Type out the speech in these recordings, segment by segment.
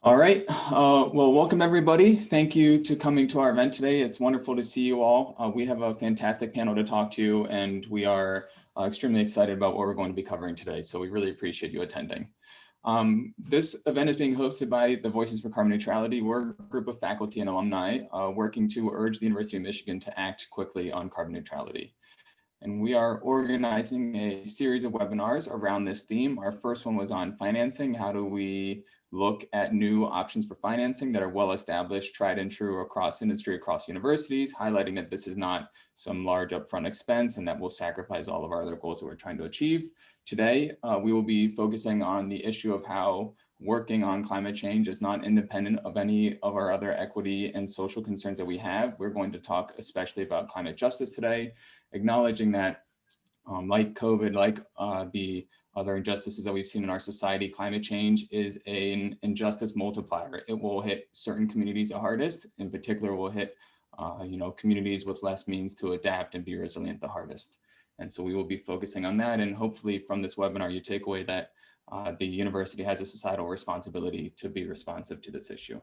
All right. Well, welcome everybody. Thank you to coming to our event today. It's wonderful to see you all. We have a fantastic panel to talk to, and we are extremely excited about what we're going to be covering today. So we really appreciate you attending. This event is being hosted by the Voices for Carbon Neutrality. We're a group of faculty and alumni working to urge the University of Michigan to act quickly on carbon neutrality. And we are organizing a series of webinars around this theme. Our first one was on financing. How do we look at new options for financing that are well established, tried and true across industry, across universities, highlighting that this is not some large upfront expense and that will sacrifice all of our other goals that we're trying to achieve. Today, we will be focusing on the issue of how working on climate change is not independent of any of our other equity and social concerns that we have. We're going to talk especially about climate justice today, acknowledging that like COVID, like the other injustices that we've seen in our society, climate change is an injustice multiplier. It will hit certain communities the hardest. In particular, will hit communities with less means to adapt and be resilient the hardest. And so we will be focusing on that. And hopefully from this webinar, you take away that the university has a societal responsibility to be responsive to this issue.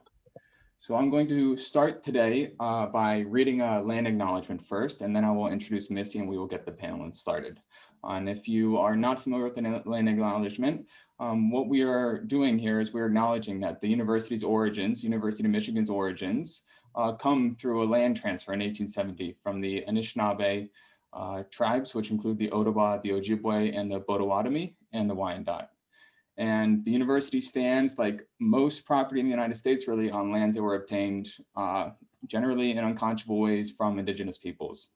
So I'm going to start today by reading a land acknowledgement first, and then I will introduce Missy and we will get the panel started. And if you are not familiar with the land acknowledgement, what we are doing here is we're acknowledging that the university's origins, University of Michigan's origins, come through a land transfer in 1870 from the Anishinaabe tribes, which include the Ottawa, the Ojibwe, and the Potawatomi, and the Wyandot. And the university stands, like most property in the United States, really on lands that were obtained generally in unconscionable ways from indigenous peoples.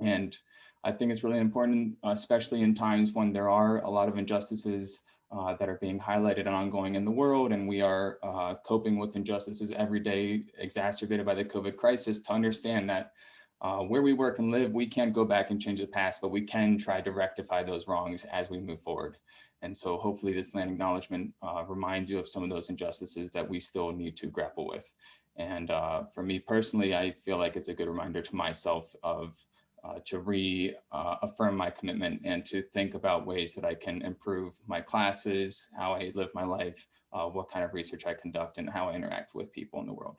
And I think it's really important, especially in times when there are a lot of injustices that are being highlighted and ongoing in the world, and we are coping with injustices every day, exacerbated by the COVID crisis, to understand that where we work and live, we can't go back and change the past, but we can try to rectify those wrongs as we move forward. And so hopefully this land acknowledgement reminds you of some of those injustices that we still need to grapple with. And for me personally, I feel like it's a good reminder to myself of to reaffirm my commitment and to think about ways that I can improve my classes, how I live my life, what kind of research I conduct, and how I interact with people in the world.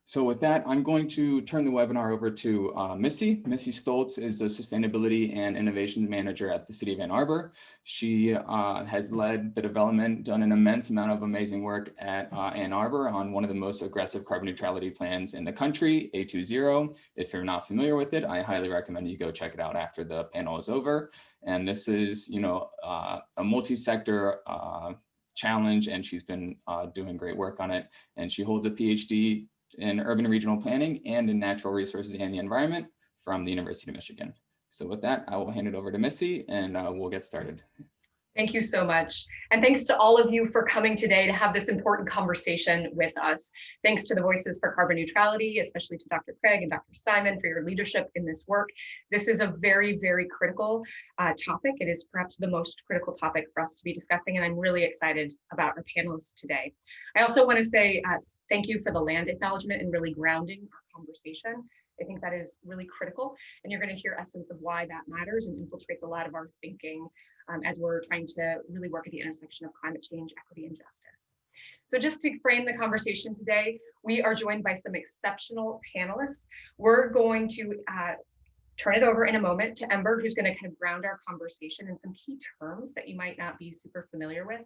So with that, I'm going to turn the webinar over to Missy. Missy Stoltz is a Sustainability and Innovation Manager at the City of Ann Arbor. She has led the development, done an immense amount of amazing work at Ann Arbor on one of the most aggressive carbon neutrality plans in the country, A20. If you're not familiar with it, I highly recommend you go check it out after the panel is over. And this is, a multi-sector challenge, and she's been doing great work on it. And she holds a PhD in urban and regional planning and in natural resources and the environment from the University of Michigan. So with that, I will hand it over to Missy and we'll get started. Thank you so much. And thanks to all of you for coming today to have this important conversation with us. Thanks to the Voices for Carbon Neutrality, especially to Dr. Craig and Dr. Simon for your leadership in this work. This is a very, very critical topic. It is perhaps the most critical topic for us to be discussing, and I'm really excited about our panelists today. I also want to say thank you for the land acknowledgement and really grounding our conversation. I think that is really critical, and you're going to hear essence of why that matters and infiltrates a lot of our thinking as we're trying to really work at the intersection of climate change, equity, and justice. So just to frame the conversation today, we are joined by some exceptional panelists. We're going to turn it over in a moment to Ember, who's going to kind of ground our conversation in some key terms that you might not be super familiar with.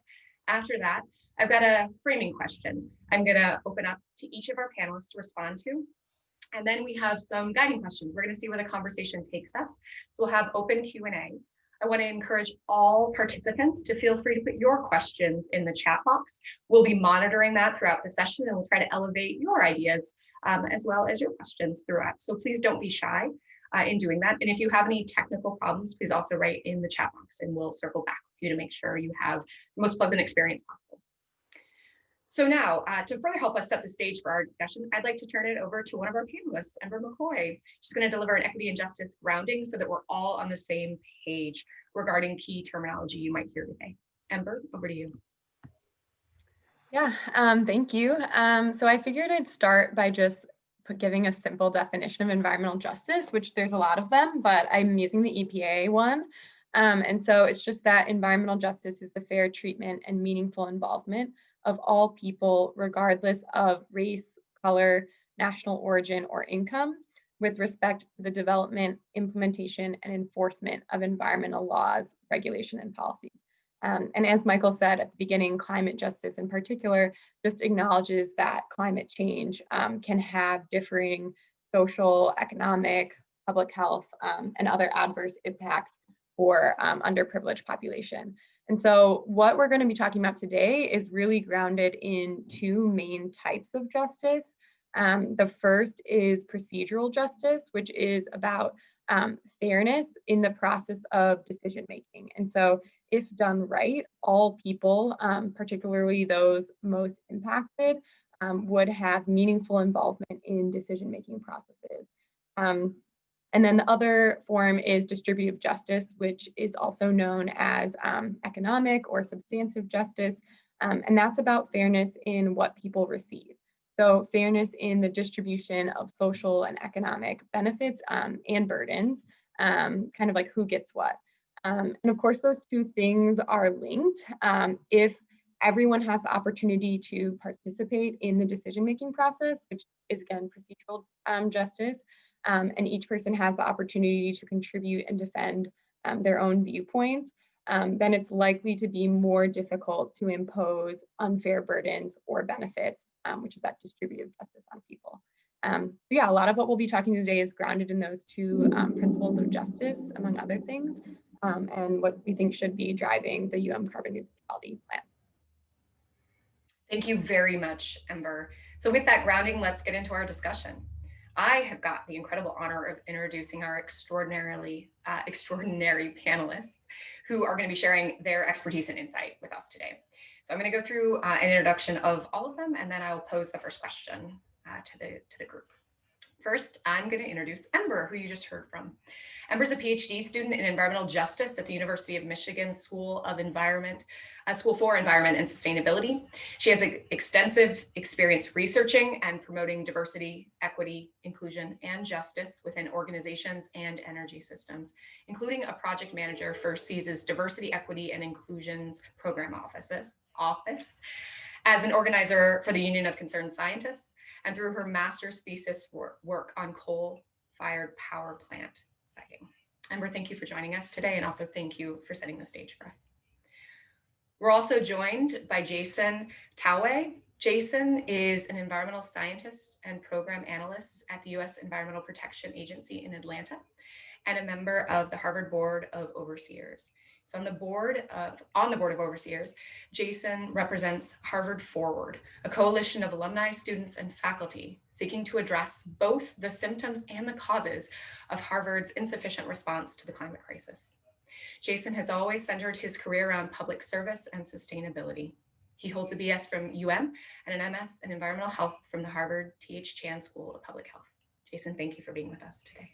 After that, I've got a framing question I'm going to open up to each of our panelists to respond to. And then we have some guiding questions. We're going to see where the conversation takes us. So we'll have open Q&A. I want to encourage all participants to feel free to put your questions in the chat box. We'll be monitoring that throughout the session, and we'll try to elevate your ideas as well as your questions throughout. So please don't be shy in doing that. And if you have any technical problems, please also write in the chat box and we'll circle back with you to make sure you have the most pleasant experience possible. So now, to further help us set the stage for our discussion, I'd like to turn it over to one of our panelists, Ember Mccoy. She's going to deliver an equity and justice grounding so that we're all on the same page regarding key terminology you might hear today. Ember, over to you. Yeah, thank you. So I figured I'd start by just giving a simple definition of environmental justice, which there's a lot of them, but I'm using the EPA one. And so it's just that environmental justice is the fair treatment and meaningful involvement of all people, regardless of race, color, national origin, or income, with respect to the development, implementation, and enforcement of environmental laws, regulation, and policies. And as Michael said at the beginning, climate justice in particular just acknowledges that climate change can have differing social, economic, public health, and other adverse impacts for underprivileged population. And so what we're going to be talking about today is really grounded in two main types of justice. The first is procedural justice, which is about fairness in the process of decision making. And so if done right, all people, particularly those most impacted, would have meaningful involvement in decision making processes. And then the other form is distributive justice, which is also known as economic or substantive justice. And that's about fairness in what people receive. So fairness in the distribution of social and economic benefits and burdens, kind of like who gets what. And of course, those two things are linked. If everyone has the opportunity to participate in the decision-making process, which is again procedural justice, and each person has the opportunity to contribute and defend their own viewpoints, then it's likely to be more difficult to impose unfair burdens or benefits, which is that distributive justice on people. So yeah, a lot of what we'll be talking today is grounded in those two principles of justice, among other things, and what we think should be driving the carbon neutrality plans. Thank you very much, Ember. So with that grounding, let's get into our discussion. I have got the incredible honor of introducing our extraordinary panelists who are going to be sharing their expertise and insight with us today. So I'm going to go through an introduction of all of them, and then I'll pose the first question to the group. First, I'm going to introduce Ember, who you just heard from. Ember's a PhD student in environmental justice at the University of Michigan School for Environment and Sustainability. She has extensive experience researching and promoting diversity, equity, inclusion, and justice within organizations and energy systems, including a project manager for CEAS's Diversity, Equity, and Inclusions Program Office, as an organizer for the Union of Concerned Scientists, and through her master's thesis work on coal-fired power plant siting. Ember, thank you for joining us today, and also thank you for setting the stage for us. We're also joined by Jason Taway. Jason is an environmental scientist and program analyst at the U.S. Environmental Protection Agency in Atlanta, and a member of the Harvard Board of Overseers. So on the board of Overseers, Jason represents Harvard Forward, a coalition of alumni, students, and faculty seeking to address both the symptoms and the causes of Harvard's insufficient response to the climate crisis. Jason has always centered his career around public service and sustainability. He holds a BS from UM and an MS in environmental health from the Harvard T.H. Chan School of Public Health. Jason, thank you for being with us today.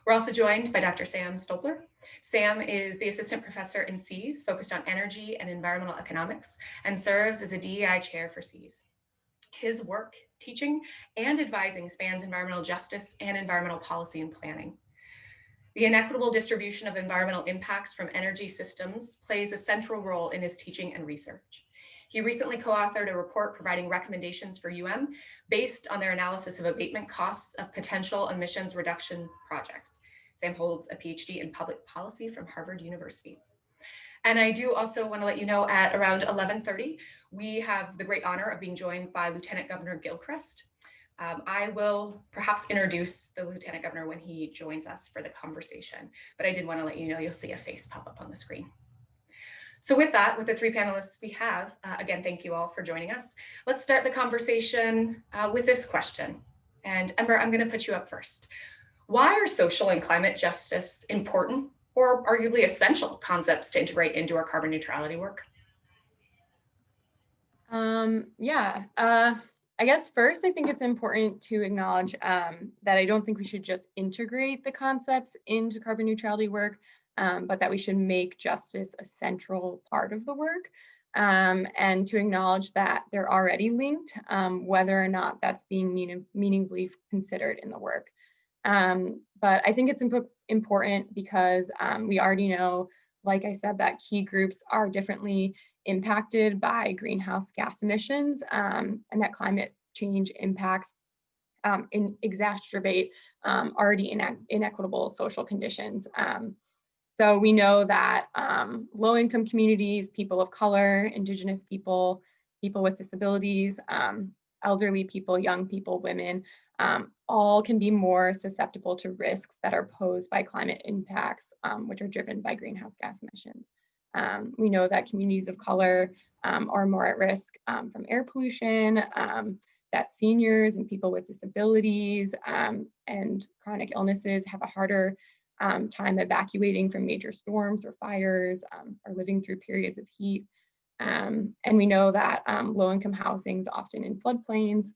We're also joined by Dr. Sam Stoltz. Sam is the assistant professor in CEAS, focused on energy and environmental economics, and serves as a DEI chair for CEAS. His work, teaching, and advising spans environmental justice and environmental policy and planning. The inequitable distribution of environmental impacts from energy systems plays a central role in his teaching and research. He recently co-authored a report providing recommendations for UM based on their analysis of abatement costs of potential emissions reduction projects. Sam holds a PhD in public policy from Harvard University. And I do also want to let you know at around 11:30, we have the great honor of being joined by Lieutenant Governor Gilchrist. I will perhaps introduce the Lieutenant Governor when he joins us for the conversation, but I did want to let you know you'll see a face pop up on the screen. So with that, with the three panelists we have, again, thank you all for joining us. Let's start the conversation with this question. And Ember, I'm going to put you up first. Why are social and climate justice important or arguably essential concepts to integrate into our carbon neutrality work? I guess first, I think it's important to acknowledge that I don't think we should just integrate the concepts into carbon neutrality work, but that we should make justice a central part of the work, and to acknowledge that they're already linked, whether or not that's being meaningfully considered in the work. But I think it's important because we already know like I said, that key groups are differently impacted by greenhouse gas emissions, and that climate change impacts exacerbate already inequitable social conditions. So we know that low-income communities, people of color, Indigenous people, people with disabilities, elderly people, young people, women, all can be more susceptible to risks that are posed by climate impacts, which are driven by greenhouse gas emissions. We know that communities of color are more at risk from air pollution, that seniors and people with disabilities and chronic illnesses have a harder time evacuating from major storms or fires, or living through periods of heat. And we know that low-income housing is often in floodplains,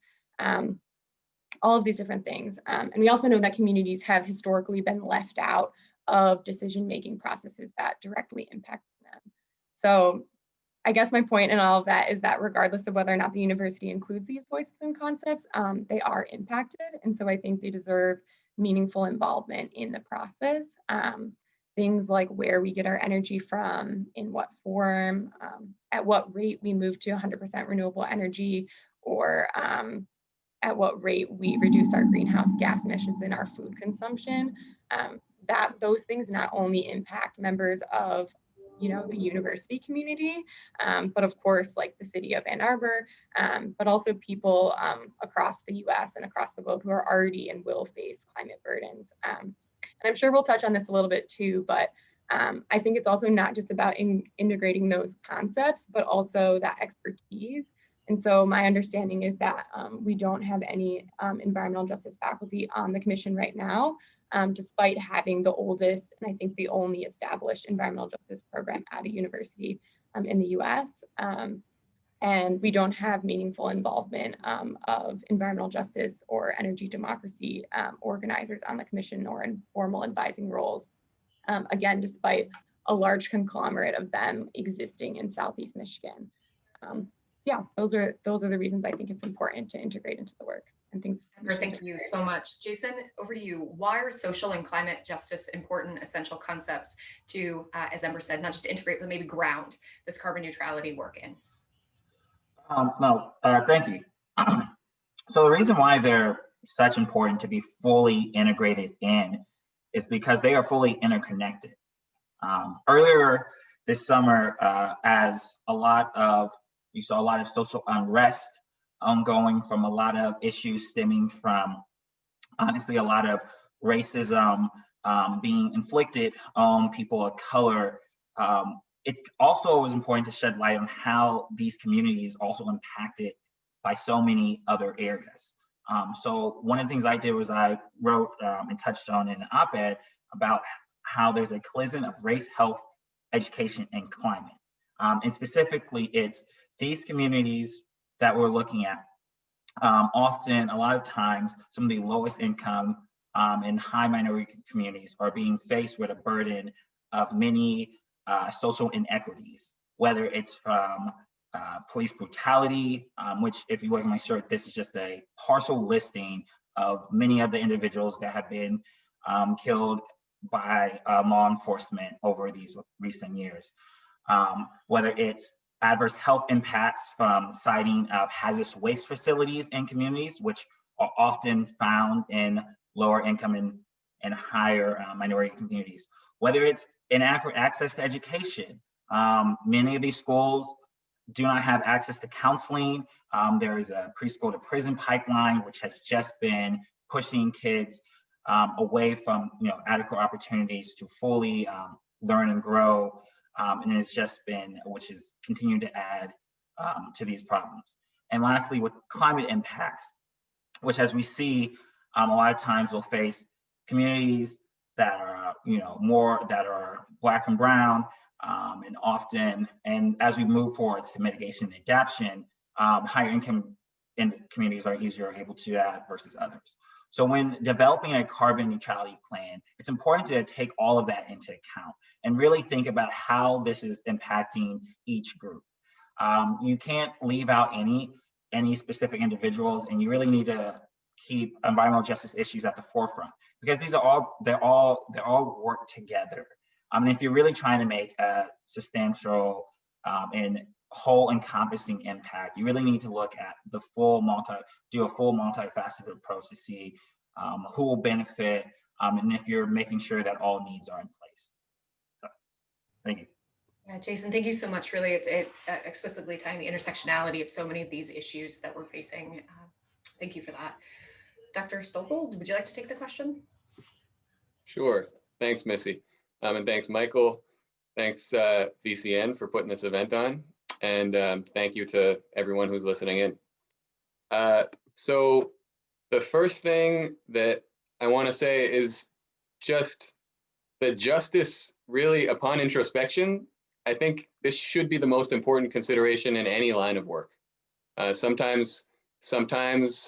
all of these different things. And we also know that communities have historically been left out of decision-making processes that directly impact them. So I guess my point in all of that is that regardless of whether or not the university includes these voices and concepts, they are impacted. And so I think they deserve meaningful involvement in the process. Things like where we get our energy from, in what form, at what rate we move to 100% renewable energy, or at what rate we reduce our greenhouse gas emissions in our food consumption. That those things not only impact members of the university community, but of course, like the city of Ann Arbor, but also people across the US and across the globe who are already and will face climate burdens. And I'm sure we'll touch on this a little bit too, but I think it's also not just about integrating those concepts, but also that expertise. And so my understanding is that we don't have any environmental justice faculty on the commission right now, despite having the oldest and I think the only established environmental justice program at a university in the US. And we don't have meaningful involvement of environmental justice or energy democracy organizers on the commission or in formal advising roles. Again, despite a large conglomerate of them existing in Southeast Michigan. Yeah, those are the reasons I think it's important to integrate into the work. And thank you so much. Jason, over to you. Why are social and climate justice important, essential concepts to, as Ember said, not just integrate, but maybe ground this carbon neutrality work in? Thank you. So the reason why they're such important to be fully integrated in is because they are fully interconnected. Earlier this summer, as you saw a lot of social unrest ongoing from a lot of issues stemming from, honestly, a lot of racism being inflicted on people of color. It also was important to shed light on how these communities also impacted by so many other areas. So one of the things I did was I wrote and touched on in an op-ed about how there's a collision of race, health, education, and climate. And specifically, it's these communities that we're looking at. Often, a lot of times, some of the lowest income and high minority communities are being faced with a burden of many social inequities, whether it's from police brutality, which if you look at my shirt, this is just a partial listing of many of the individuals that have been killed by law enforcement over these recent years. Whether it's adverse health impacts from siting of hazardous waste facilities in communities, which are often found in lower income and higher minority communities. Whether it's inadequate access to education. Many of these schools do not have access to counseling. There is a preschool to prison pipeline, which has just been pushing kids away from adequate opportunities to fully learn and grow. And it's just been, which is continuing to add to these problems. And lastly, with climate impacts, which as we see, a lot of times will face communities that are, that are Black and brown, and often, and as we move forward to mitigation and adaptation, higher income communities are easier able to do that versus others. So when developing a carbon neutrality plan, it's important to take all of that into account and really think about how this is impacting each group. You can't leave out any specific individuals, and you really need to keep environmental justice issues at the forefront because these are all, they all work together. And if you're really trying to make a substantial and whole encompassing impact, you really need to look at the full do a full multifaceted approach to see who will benefit, and if you're making sure that all needs are in place. So, thank you. Yeah, Jason, thank you so much. Really, it explicitly tying the intersectionality of so many of these issues that we're facing. Thank you for that. Dr. Stoltz, would you like to take the question? Sure. Thanks, Missy. And thanks, Michael. Thanks, VCN, for putting this event on. And thank you to everyone who's listening in. So the first thing that I want to say is just that justice, really, upon introspection, I think this should be the most important consideration in any line of work. Sometimes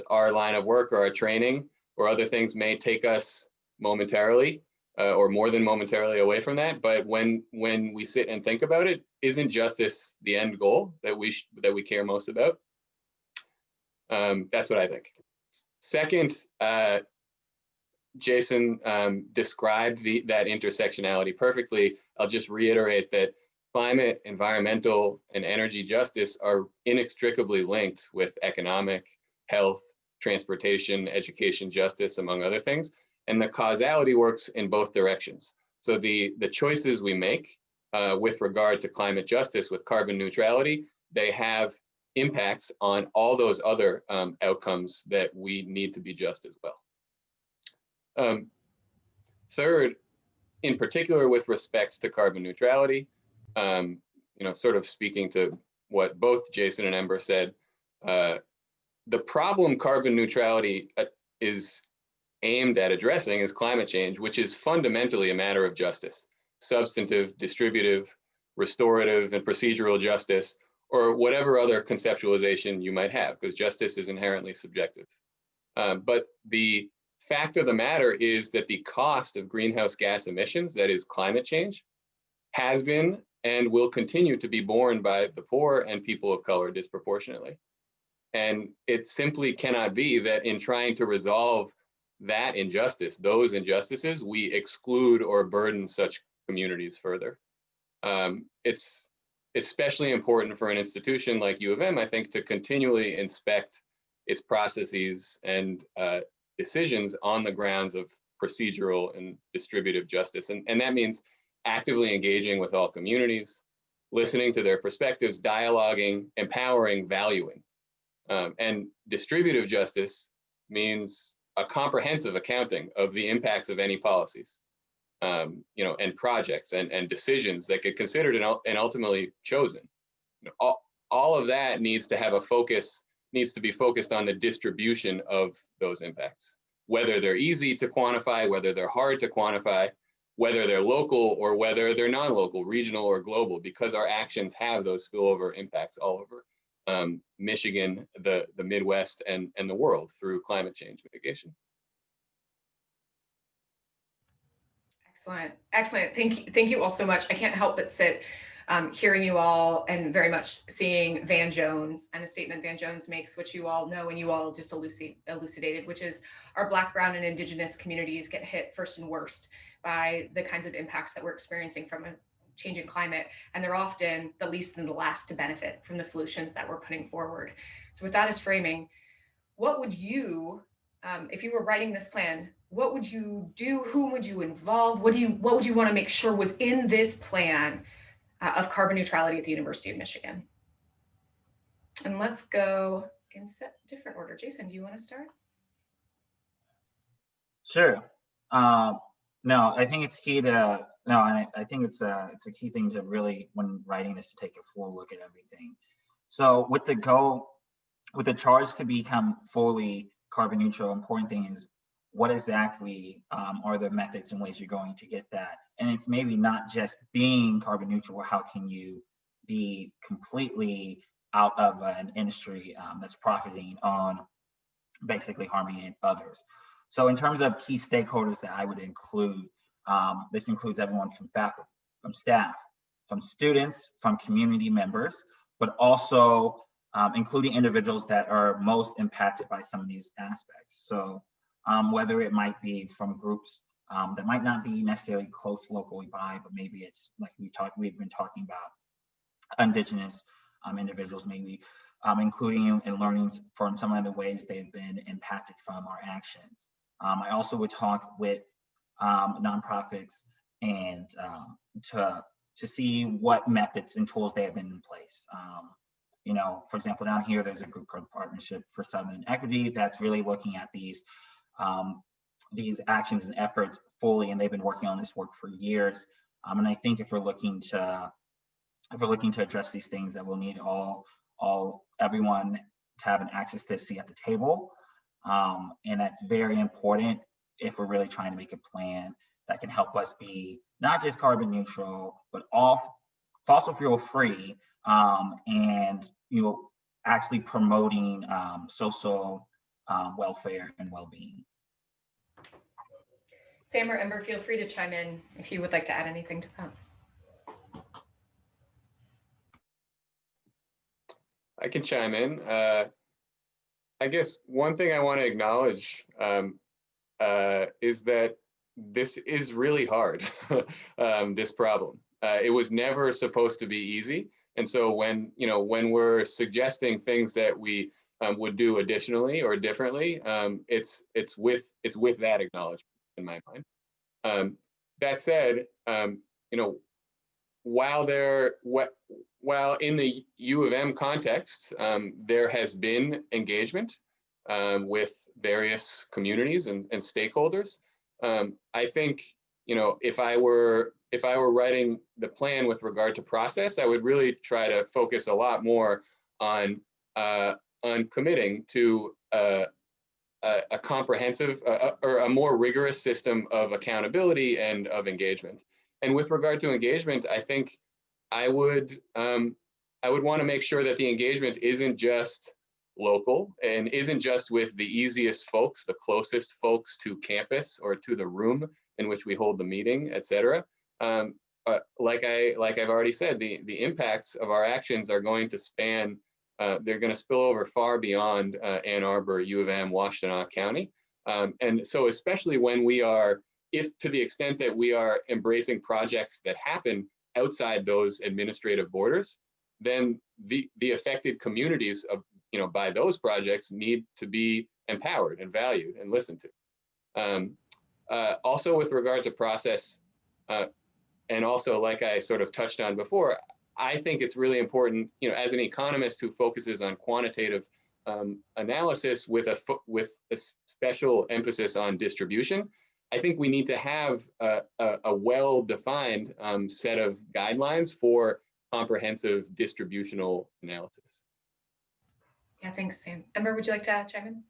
our line of work or our training or other things may take us momentarily or more than momentarily away from that. But when we sit and think about it, isn't justice the end goal that we care most about? That's what I think. Second, Jason described that intersectionality perfectly. I'll just reiterate that climate, environmental, and energy justice are inextricably linked with economic, health, transportation, education justice, among other things. And the causality works in both directions. So the choices we make with regard to climate justice, with carbon neutrality, they have impacts on all those other outcomes that we need to be just as well. Third, in particular with respect to carbon neutrality, sort of speaking to what both Jason and Ember said, the problem carbon neutrality is aimed at addressing is climate change, which is fundamentally a matter of justice, substantive, distributive, restorative, and procedural justice, or whatever other conceptualization you might have, because justice is inherently subjective. But the fact of the matter is that the cost of greenhouse gas emissions, that is climate change, has been and will continue to be borne by the poor and people of color disproportionately. And it simply cannot be that in trying to resolve that injustice, those injustices, we exclude or burden such communities further. It's especially important for an institution like U of M, I think, to continually inspect its processes and decisions on the grounds of procedural and distributive justice. And that means actively engaging with all communities, listening to their perspectives, dialoguing, empowering, valuing. And distributive justice means a comprehensive accounting of the impacts of any policies, and projects and decisions that get considered and ultimately chosen. All of that needs to have a focus, needs to be focused on the distribution of those impacts, whether they're easy to quantify, whether they're hard to quantify, whether they're local or whether they're non-local, regional or global, because our actions have those spillover impacts all over Michigan, the Midwest, and the world through climate change mitigation. Excellent, excellent. Thank you all so much. I can't help but sit hearing you all and very much seeing Van Jones and a statement Van Jones makes, which you all know and you all just elucidated, which is our Black, Brown, and Indigenous communities get hit first and worst by the kinds of impacts that we're experiencing from a changing climate, and they're often the least and the last to benefit from the solutions that we're putting forward. So with that as framing, what would you, if you were writing this plan, what would you do? Whom would you involve? What would you want to make sure was in this plan of carbon neutrality at the University of Michigan? And let's go in different order. Jason, do you want to start? Sure. No, I think it's key to, no, and I think it's a key thing to really, when writing this, to take a full look at everything. So with the charge to become fully carbon neutral, important thing is what exactly are the methods and ways you're going to get that? And it's maybe not just being carbon neutral, how can you be completely out of an industry that's profiting on basically harming others. So in terms of key stakeholders that I would include, this includes everyone from faculty, from staff, from students, from community members, but also including individuals that are most impacted by some of these aspects. So whether it might be from groups that might not be necessarily close locally by, but maybe it's like we've been talking about Indigenous individuals, maybe including and learning from some of the ways they've been impacted from our actions. I also would talk with nonprofits and to see what methods and tools they have been in place. You know, for example, down here, there's a group called Partnership for Southern Equity that's really looking at these actions and efforts fully, and they've been working on this work for years. And I think if we're looking to address these things, that we'll need everyone to have an access to a seat at the table. And that's very important if we're really trying to make a plan that can help us be not just carbon neutral, but all fossil fuel free, and actually promoting social welfare and well-being. Sam or Ember, feel free to chime in if you would like to add anything to that. I can chime in. I guess one thing I want to acknowledge is that this is really hard, this problem. It was never supposed to be easy. And so when we're suggesting things that we would do additionally or differently, it's with that acknowledgement in my mind. That said, while in the U of M context, there has been engagement with various communities and stakeholders, I think, if I were writing the plan with regard to process, I would really try to focus a lot more on committing to a comprehensive or a more rigorous system of accountability and of engagement. And with regard to engagement, I think I would want to make sure that the engagement isn't just local and isn't just with the easiest folks, the closest folks to campus or to the room in which we hold the meeting, et cetera. Like I've already said, the impacts of our actions are going to span, they're going to spill over far beyond Ann Arbor, U of M, Washtenaw County. And so especially when if to the extent that we are embracing projects that happen outside those administrative borders, then the affected communities of, by those projects need to be empowered and valued and listened to. Also with regard to process, and also like I sort of touched on before, I think it's really important, as an economist who focuses on quantitative analysis with a special emphasis on distribution, I think we need to have a well-defined set of guidelines for comprehensive distributional analysis. Yeah, thanks, Sam. Ember, would you like to chime in?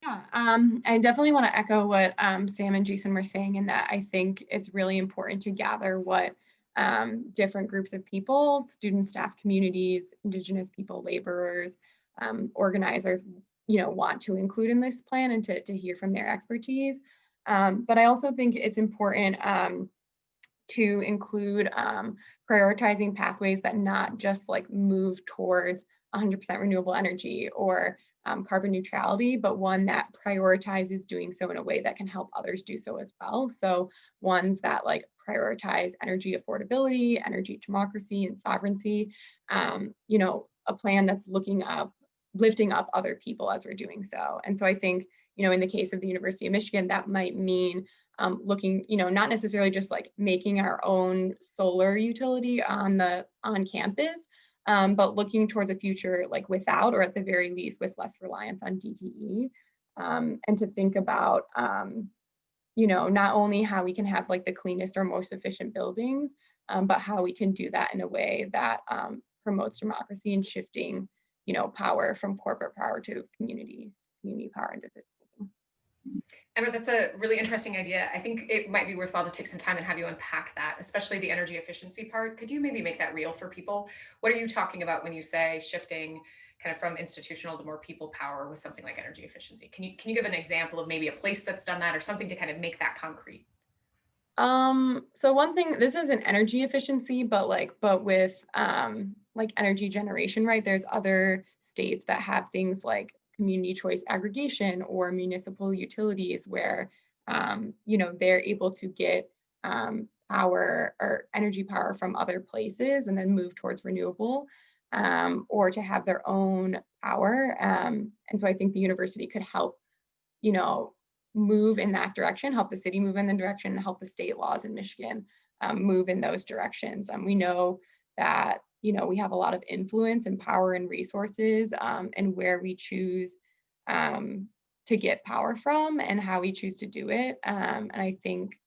Yeah, I definitely want to echo what Sam and Jason were saying, in that I think it's really important to gather what different groups of people, student, staff, communities, Indigenous people, laborers, organizers, want to include in this plan, and to hear from their expertise. But I also think it's important to include prioritizing pathways that not just like move towards 100% renewable energy or carbon neutrality, but one that prioritizes doing so in a way that can help others do so as well. So ones that like prioritize energy affordability, energy democracy, and sovereignty. A plan that's lifting up other people as we're doing so. And so I think, in the case of the University of Michigan, that might mean looking, not necessarily just like making our own solar utility on campus, but looking towards a future like without, or at the very least with less reliance on DTE, and to think about, not only how we can have like the cleanest or most efficient buildings, but how we can do that in a way that promotes democracy and shifting, power from corporate power to community power and decision making. Emma, that's a really interesting idea. I think it might be worthwhile to take some time and have you unpack that, especially the energy efficiency part. Could you maybe make that real for people? What are you talking about when you say shifting kind of from institutional to more people power with something like energy efficiency? Can you give an example of maybe a place that's done that, or something to kind of make that concrete? So one thing, this isn't energy efficiency, but with like energy generation, right? There's other states that have things like community choice aggregation or municipal utilities where they're able to get power or energy power from other places and then move towards renewable, or to have their own power. And so I think the university could help, move in that direction, help the city move in the direction, and help the state laws in Michigan move in those directions. We know that, we have a lot of influence and power and resources, and where we choose to get power from and how we choose to do it. And I think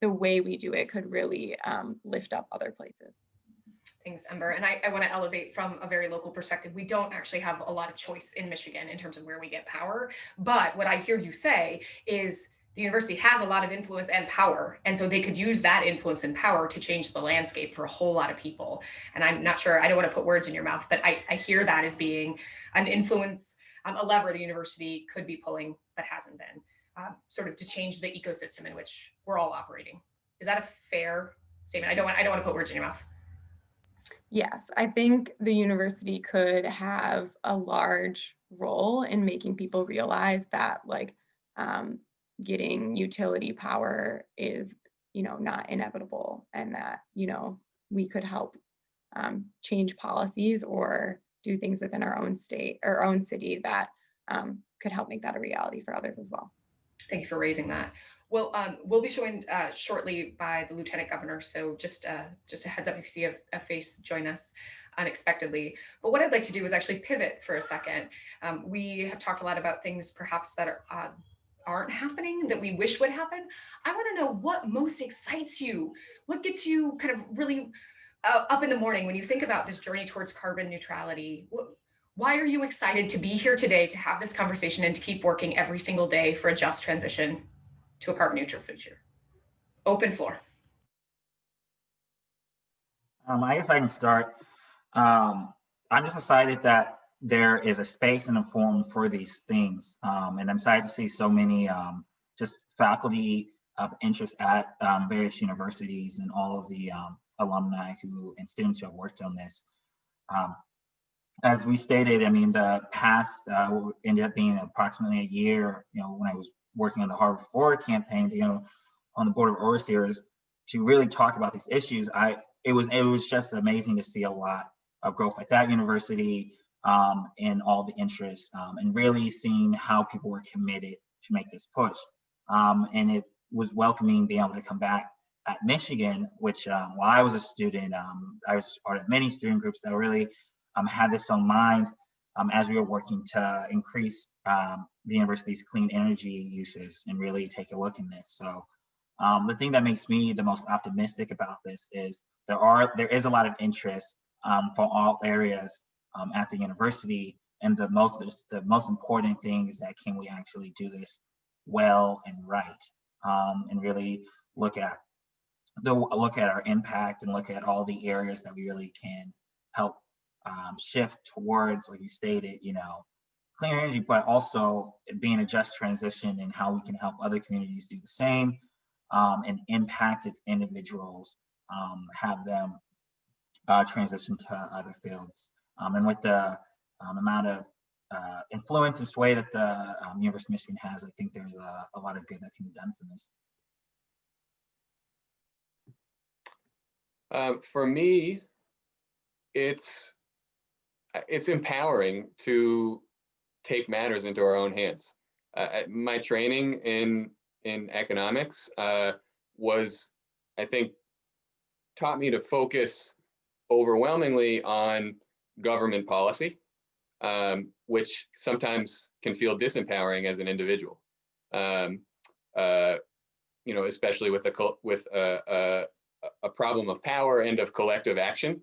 the way we do it could really lift up other places. Thanks, Ember. And I want to elevate from a very local perspective. We don't actually have a lot of choice in Michigan in terms of where we get power. But what I hear you say is the university has a lot of influence and power. And so they could use that influence and power to change the landscape for a whole lot of people. And I'm not sure, I don't want to put words in your mouth, but I hear that as being an influence, a lever the university could be pulling but hasn't been, sort of to change the ecosystem in which we're all operating. Is that a fair statement? I don't want to put words in your mouth. Yes, I think the university could have a large role in making people realize that getting utility power is, not inevitable, and that, we could help change policies or do things within our own state or own city that could help make that a reality for others as well. Thank you for raising that. Well, we'll be joined shortly by the Lieutenant Governor. So just a heads up if you see a face join us unexpectedly. But what I'd like to do is actually pivot for a second. We have talked a lot about things perhaps that aren't happening that we wish would happen. I want to know what most excites you. What gets you kind of really up in the morning when you think about this journey towards carbon neutrality? Why are you excited to be here today to have this conversation and to keep working every single day for a just transition to a carbon neutral future? Open floor. I guess I can start. I'm just excited that there is a space and a forum for these things. And I'm excited to see so many just faculty of interest at various universities and all of the alumni and students who have worked on this. As we stated, I mean, the past ended up being approximately a year, when I was working on the Harvard Forward campaign, on the board of overseers to really talk about these issues. It was just amazing to see a lot of growth at that university, and all the interest, and really seeing how people were committed to make this push. And it was welcoming being able to come back at Michigan, which while I was a student, I was part of many student groups that really had this on mind as we were working to increase the university's clean energy uses and really take a look in this. So the thing that makes me the most optimistic about this is there is a lot of interest for all areas at the university, and the most important thing is that can we actually do this well and right, and really look at our impact and look at all the areas that we really can help shift towards, like you stated, clean energy, but also being a just transition and how we can help other communities do the same, and impacted individuals have them transition to other fields. And with the amount of influence and sway that the University of Michigan has, I think there's a lot of good that can be done from this. For me, it's empowering to take matters into our own hands. My training in economics was, I think, taught me to focus overwhelmingly on government policy, which sometimes can feel disempowering as an individual. Especially with a problem of power and of collective action,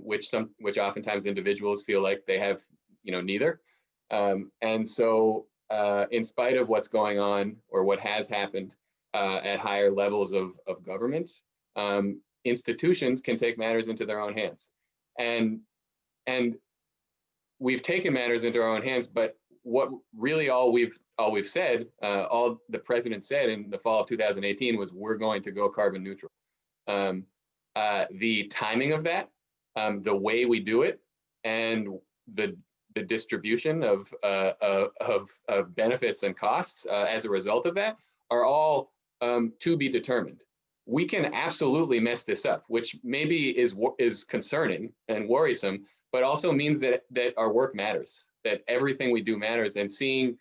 which oftentimes individuals feel like they have, neither. And so, in spite of what's going on or what has happened at higher levels of government, institutions can take matters into their own hands. And we've taken matters into our own hands, but what really all we've said, all the president said in the fall of 2018 was, we're going to go carbon neutral. The timing of that, the way we do it, and the distribution of benefits and costs as a result of that are all to be determined. We can absolutely mess this up, which maybe is concerning and worrisome, but also means that our work matters, that everything we do matters. And seeing,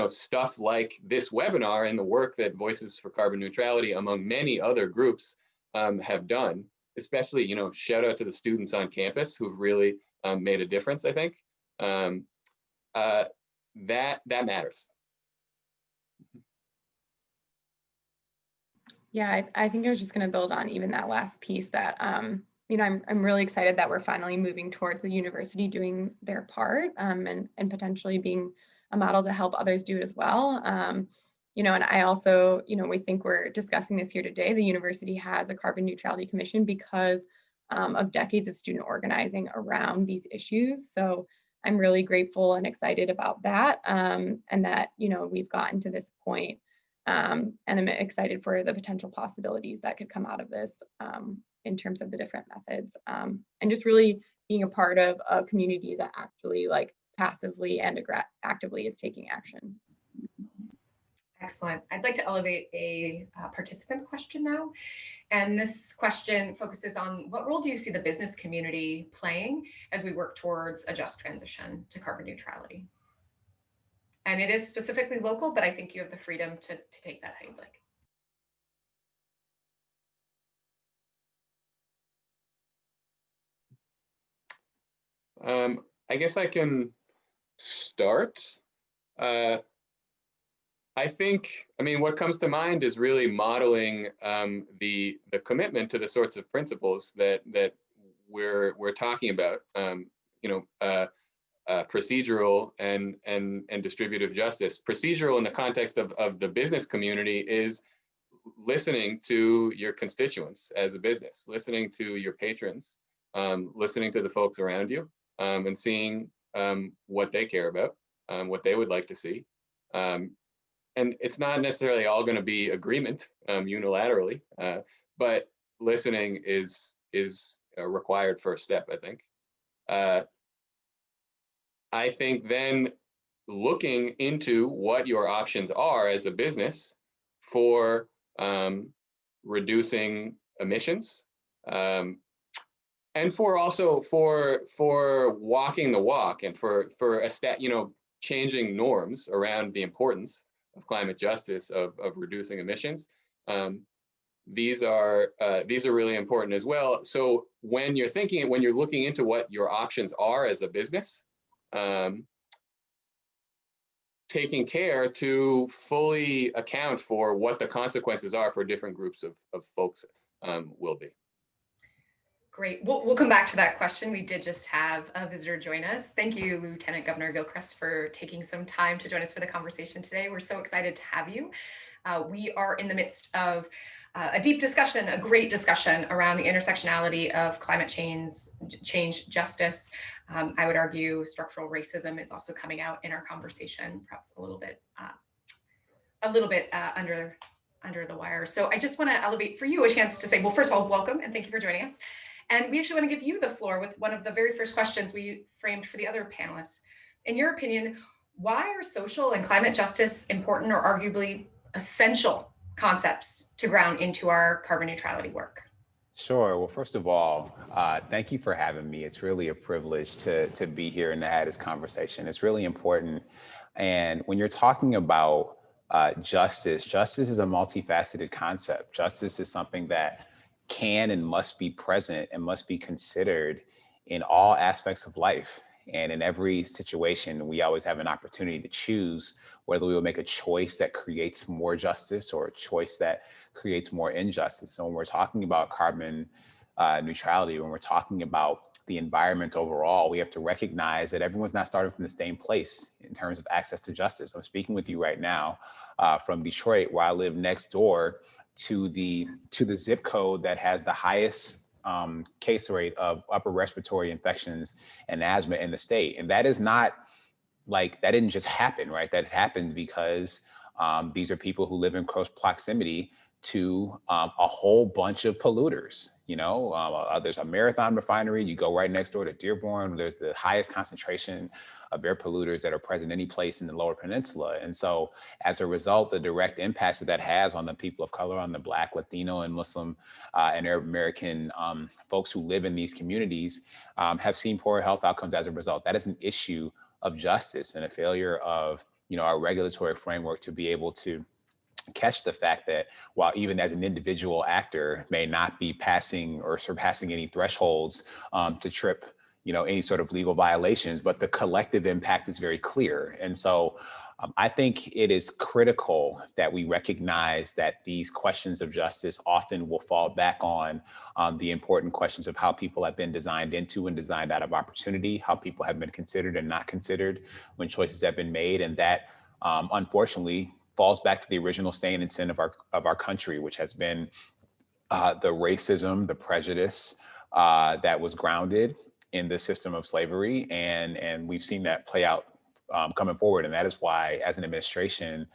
stuff like this webinar and the work that Voices for Carbon Neutrality, among many other groups, have done, especially, shout out to the students on campus who've really made a difference, I think. That matters. Yeah, I think I was just going to build on even that last piece that, I'm really excited that we're finally moving towards the university doing their part and potentially being a model to help others do it as well. And I also, we think we're discussing this here today. The university has a carbon neutrality commission because of decades of student organizing around these issues. So I'm really grateful and excited about that, and that, we've gotten to this point. And I'm excited for the potential possibilities that could come out of this in terms of the different methods, and just really being a part of a community that actually passively and actively is taking action. Excellent. I'd like to elevate a participant question now. And this question focuses on what role do you see the business community playing as we work towards a just transition to carbon neutrality? And it is specifically local, but I think you have the freedom to take that how you'd like. I guess I can start. I mean, what comes to mind is really modeling the commitment to the sorts of principles that we're talking about. Procedural and distributive justice. Procedural in the context of the business community is listening to your constituents as a business, listening to your patrons, listening to the folks around you, and seeing what they care about, what they would like to see. And it's not necessarily all going to be agreement unilaterally, but listening is a required first step, I think. I think then looking into what your options are as a business for reducing emissions, and for also for walking the walk, and for changing norms around the importance of climate justice, of reducing emissions. These are really important as well. So when you're looking into what your options are as a business, taking care to fully account for what the consequences are for different groups of folks will be. Great. We'll come back to that question. We did just have a visitor join us. Thank you, Lieutenant Governor Gilchrist, for taking some time to join us for the conversation today. We're so excited to have you. We are in the midst of a deep discussion, a great discussion around the intersectionality of climate change justice. I would argue structural racism is also coming out in our conversation, perhaps a little bit under the wire. So I just want to elevate for you a chance to say, well, first of all, welcome and thank you for joining us. And we actually want to give you the floor with one of the very first questions we framed for the other panelists. In your opinion, why are social and climate justice important or arguably essential concepts to ground into our carbon neutrality work? Sure. Well, first of all, thank you for having me. It's really a privilege to be here and to have this conversation. It's really important. And when you're talking about justice is a multifaceted concept. Justice is something that can and must be present and must be considered in all aspects of life. And in every situation, we always have an opportunity to choose whether we will make a choice that creates more justice or a choice that creates more injustice. So when we're talking about carbon neutrality, when we're talking about the environment overall, we have to recognize that everyone's not starting from the same place in terms of access to justice. I'm speaking with you right now from Detroit, where I live next door to the zip code that has the highest case rate of upper respiratory infections and asthma in the state. And that is not that didn't just happen, right? That happened because these are people who live in close proximity to a whole bunch of polluters. There's a Marathon refinery. You go right next door to Dearborn. There's the highest concentration of air polluters that are present any place in the Lower Peninsula. And so as a result, the direct impacts that has on the people of color, on the Black, Latino, and Muslim and Arab American folks who live in these communities have seen poor health outcomes as a result. That is an issue of justice and a failure of our regulatory framework to be able to catch the fact that while even as an individual actor may not be passing or surpassing any thresholds to trip any sort of legal violations, but the collective impact is very clear. And so I think it is critical that we recognize that these questions of justice often will fall back on the important questions of how people have been designed into and designed out of opportunity, how people have been considered and not considered when choices have been made. And that unfortunately falls back to the original stain and sin of our country, which has been the racism, the prejudice that was grounded in the system of slavery. And we've seen that play out coming forward. And that is why, as an administration,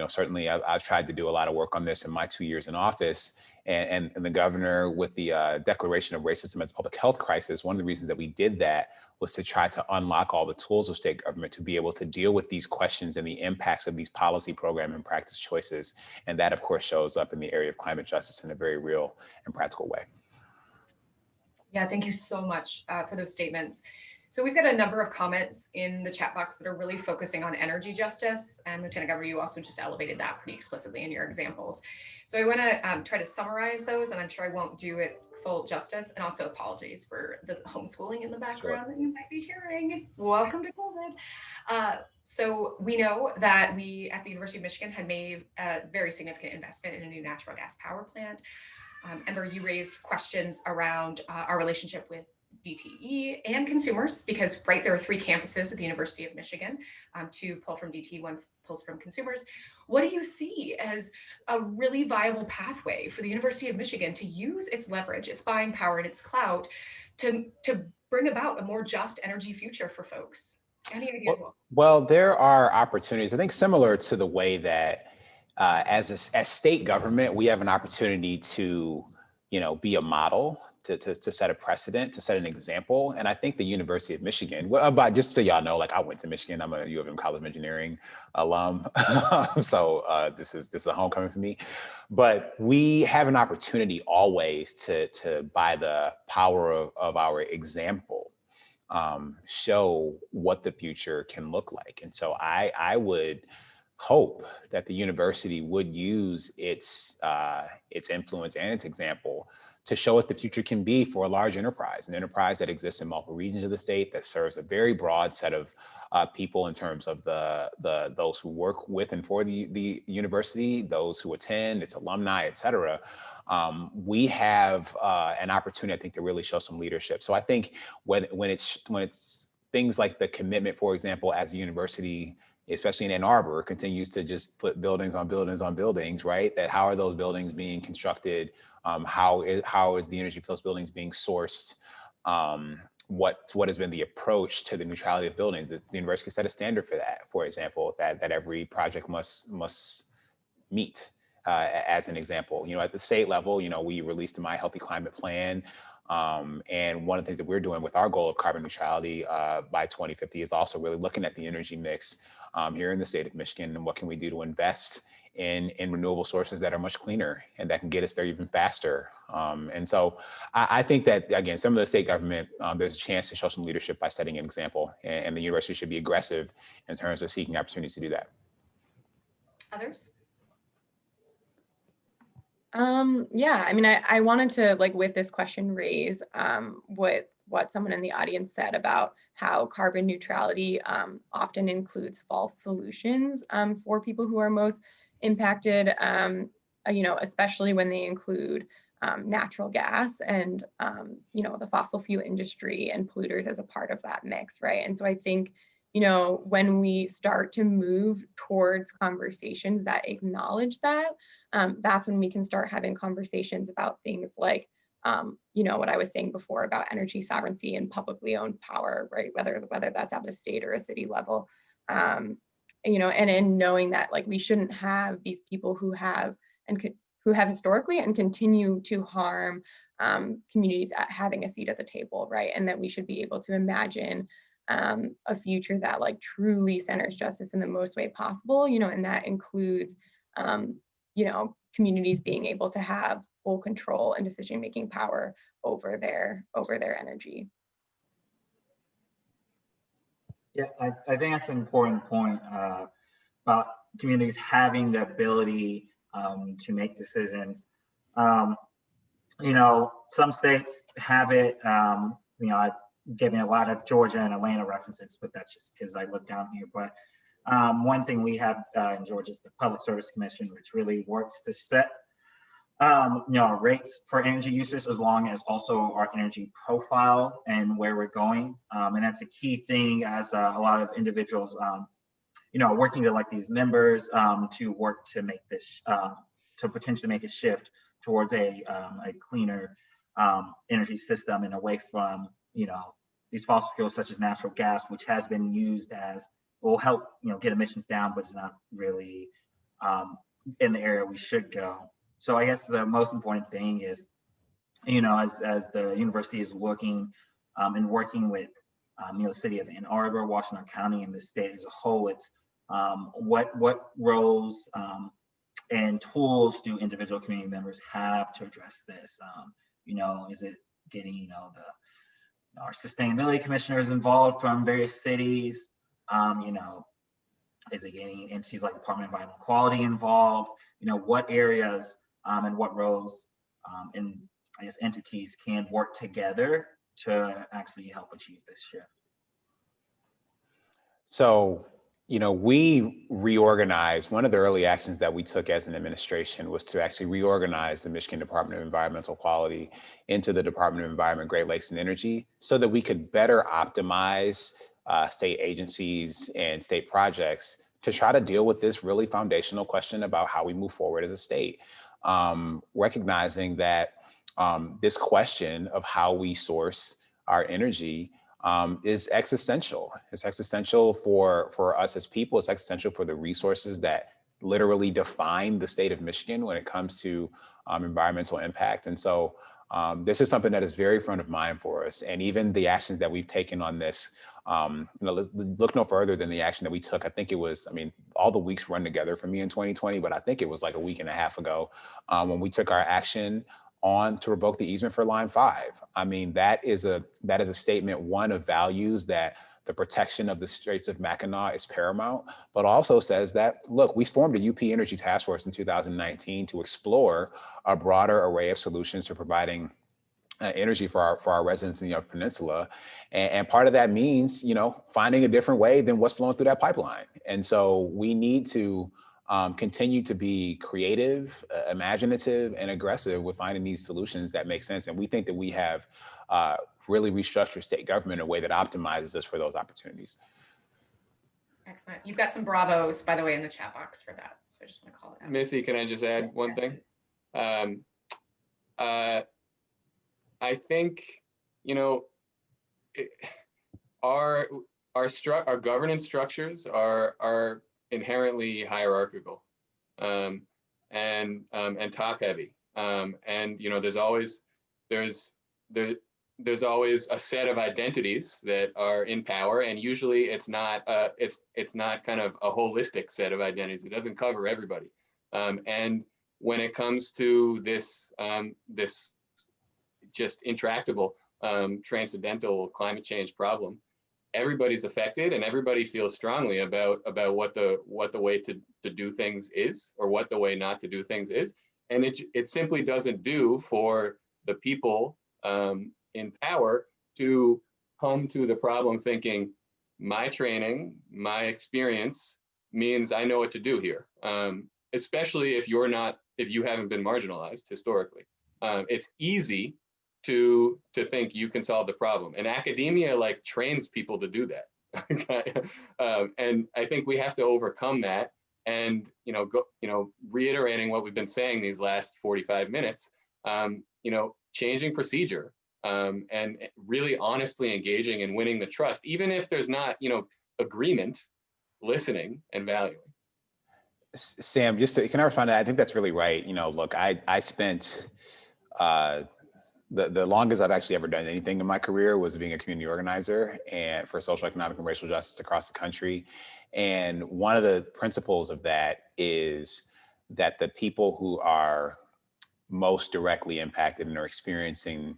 certainly I've tried to do a lot of work on this in my 2 years in office. And the governor, with the declaration of racism as a public health crisis, one of the reasons that we did that was to try to unlock all the tools of state government to be able to deal with these questions and the impacts of these policy, program, and practice choices. And that, of course, shows up in the area of climate justice in a very real and practical way. Yeah, thank you so much for those statements. So we've got a number of comments in the chat box that are really focusing on energy justice. And Lieutenant Governor, you also just elevated that pretty explicitly in your examples. So I want to try to summarize those, and I'm sure I won't do it full justice. And also apologies for the homeschooling in the background that you might be hearing. Welcome to COVID. So we know that we at the University of Michigan had made a very significant investment in a new natural gas power plant. Ember, you raised questions around our relationship with DTE and consumers, because there are 3 campuses at the University of Michigan, 2 pull from DTE, 1 pulls from consumers. What do you see as a really viable pathway for the University of Michigan to use its leverage, its buying power, and its clout to bring about a more just energy future for folks? Any idea? Well, there are opportunities, I think, similar to the way that as state government, we have an opportunity to, be a model, to set a precedent, to set an example. And I think the University of Michigan, but just so y'all know, like I went to Michigan, I'm a U of M College of Engineering alum. So this is a homecoming for me. But we have an opportunity always to by the power of our example, show what the future can look like. And so I would hope that the university would use its influence and its example to show what the future can be for a large enterprise, an enterprise that exists in multiple regions of the state, that serves a very broad set of people in terms of those who work with and for the university, those who attend, its alumni, et cetera. We have an opportunity, I think, to really show some leadership. So I think when it's things like the commitment, for example, as a university, especially in Ann Arbor, continues to just put buildings on buildings on buildings, right? That how are those buildings being constructed? How is the energy for those buildings being sourced? What has been the approach to the neutrality of buildings? The university set a standard for that, for example, that every project must meet. As an example, at the state level, we released the My Healthy Climate Plan. And one of the things that we're doing with our goal of carbon neutrality by 2050 is also really looking at the energy mix here in the state of Michigan, and what can we do to invest in renewable sources that are much cleaner and that can get us there even faster. And so I think that, again, some of the state government, there's a chance to show some leadership by setting an example, and the university should be aggressive in terms of seeking opportunities to do that. Others? Yeah, I mean, I wanted to, like, with this question, raise what someone in the audience said about how carbon neutrality often includes false solutions for people who are most impacted, especially when they include natural gas and, the fossil fuel industry and polluters as a part of that mix, right? And so I think, when we start to move towards conversations that acknowledge that, that's when we can start having conversations about things like, what I was saying before about energy sovereignty and publicly owned power, right? Whether that's at the state or a city level, and in knowing that, like, we shouldn't have these people who have historically and continue to harm communities having a seat at the table, right? And that we should be able to imagine a future that like truly centers justice in the most way possible, and that includes, communities being able to have full control and decision-making power over their energy. Yeah, I think that's an important point about communities having the ability to make decisions. Some states have it. I'm giving a lot of Georgia and Atlanta references, but that's just because I look down here. But one thing we have in Georgia is the Public Service Commission, which really works to set rates for energy users, as long as also our energy profile and where we're going. And that's a key thing, as a lot of individuals, working to elect these members to work to make this, to potentially make a shift towards a cleaner energy system and away from, these fossil fuels such as natural gas, which has been used as, will help, get emissions down, but it's not really in the area we should go. So I guess the most important thing is, as the university is looking and working with, the city of Ann Arbor, Washington County, and the state as a whole, it's what roles and tools do individual community members have to address this? Is it getting, our sustainability commissioners involved from various cities? Is it getting entities like Department of Environmental Quality involved? What areas and what roles and I guess entities can work together to actually help achieve this shift? So, we reorganized. One of the early actions that we took as an administration was to actually reorganize the Michigan Department of Environmental Quality into the Department of Environment, Great Lakes, and Energy, so that we could better optimize state agencies and state projects to try to deal with this really foundational question about how we move forward as a state. Recognizing that this question of how we source our energy is existential. It's existential for us as people. It's existential for the resources that literally define the state of Michigan when it comes to environmental impact. And so this is something that is very front of mind for us. And even the actions that we've taken on this, let's look no further than the action that we took. I think it was, all the weeks run together for me in 2020, but I think it was like a week and a half ago when we took our action on to revoke the easement for Line 5. That is a statement, one, of values that the protection of the Straits of Mackinac is paramount, but also says that, look, we formed a UP Energy Task Force in 2019 to explore a broader array of solutions to providing energy for our residents in the Upper Peninsula. And part of that means, finding a different way than what's flowing through that pipeline. And so we need to continue to be creative, imaginative, and aggressive with finding these solutions that make sense. And we think that we have really restructured state government in a way that optimizes us for those opportunities. Excellent. You've got some bravos, by the way, in the chat box for that. So I just want to call it out. Missy, can I just add one thing? I think, our governance structures are inherently hierarchical and top heavy. And there's always a set of identities that are in power, and usually it's not kind of a holistic set of identities. It doesn't cover everybody. And when it comes to this this just intractable transcendental climate change problem, everybody's affected, and everybody feels strongly about what the way to do things is, or what the way not to do things is. And it simply doesn't do for the people in power to come to the problem thinking, my training, my experience means I know what to do here. Especially if you haven't been marginalized historically. It's easy to think you can solve the problem, and academia trains people to do that. And I think we have to overcome that, and reiterating what we've been saying these last 45 minutes, changing procedure, and really honestly engaging and winning the trust, even if there's not agreement, listening and valuing. Sam, can I respond to that? I think that's really right. Look, I spent the longest I've actually ever done anything in my career was being a community organizer and for social, economic, and racial justice across the country. And one of the principles of that is that the people who are most directly impacted and are experiencing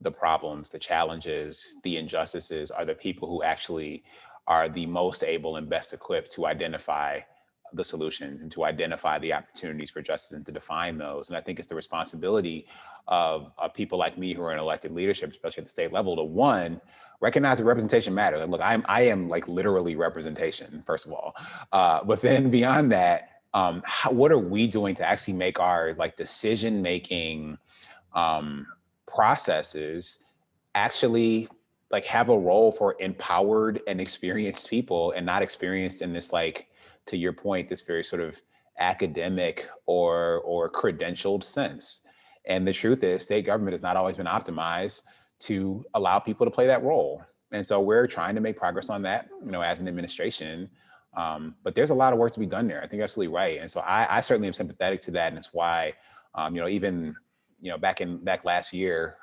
the problems, the challenges, the injustices are the people who actually are the most able and best equipped to identify the solutions and to identify the opportunities for justice and to define those. And I think it's the responsibility of people like me who are in elected leadership, especially at the state level, to one, recognize that representation matters. And look, I am like literally representation, first of all. But then beyond that, what are we doing to actually make our like decision-making processes actually like have a role for empowered and experienced people and not experienced in this, like, to your point, this very sort of academic or credentialed sense. And the truth is state government has not always been optimized to allow people to play that role. And so we're trying to make progress on that, you know, as an administration. But there's a lot of work to be done there. I think you're absolutely right. And so I certainly am sympathetic to that. And it's why, you know, even, you know, back last year,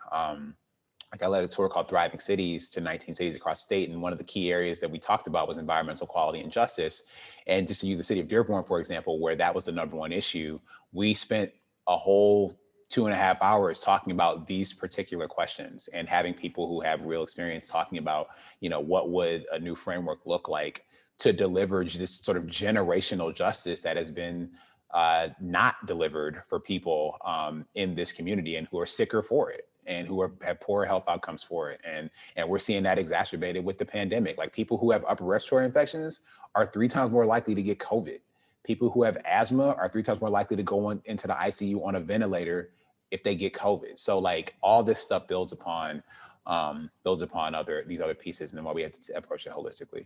like I led a tour called Thriving Cities to 19 cities across the state. And one of the key areas that we talked about was environmental quality and justice. And just to use the city of Dearborn, for example, where that was the #1 issue, we spent a whole 2.5 hours talking about these particular questions and having people who have real experience talking about, you know, what would a new framework look like to deliver this sort of generational justice that has been not delivered for people in this community and who are sicker for it and who have poor health outcomes for it. And we're seeing that exacerbated with the pandemic. Like people who have upper respiratory infections are 3 times more likely to get COVID. People who have asthma are 3 times more likely to go into the ICU on a ventilator if they get COVID. So like all this stuff builds upon these other pieces, and then why we have to approach it holistically.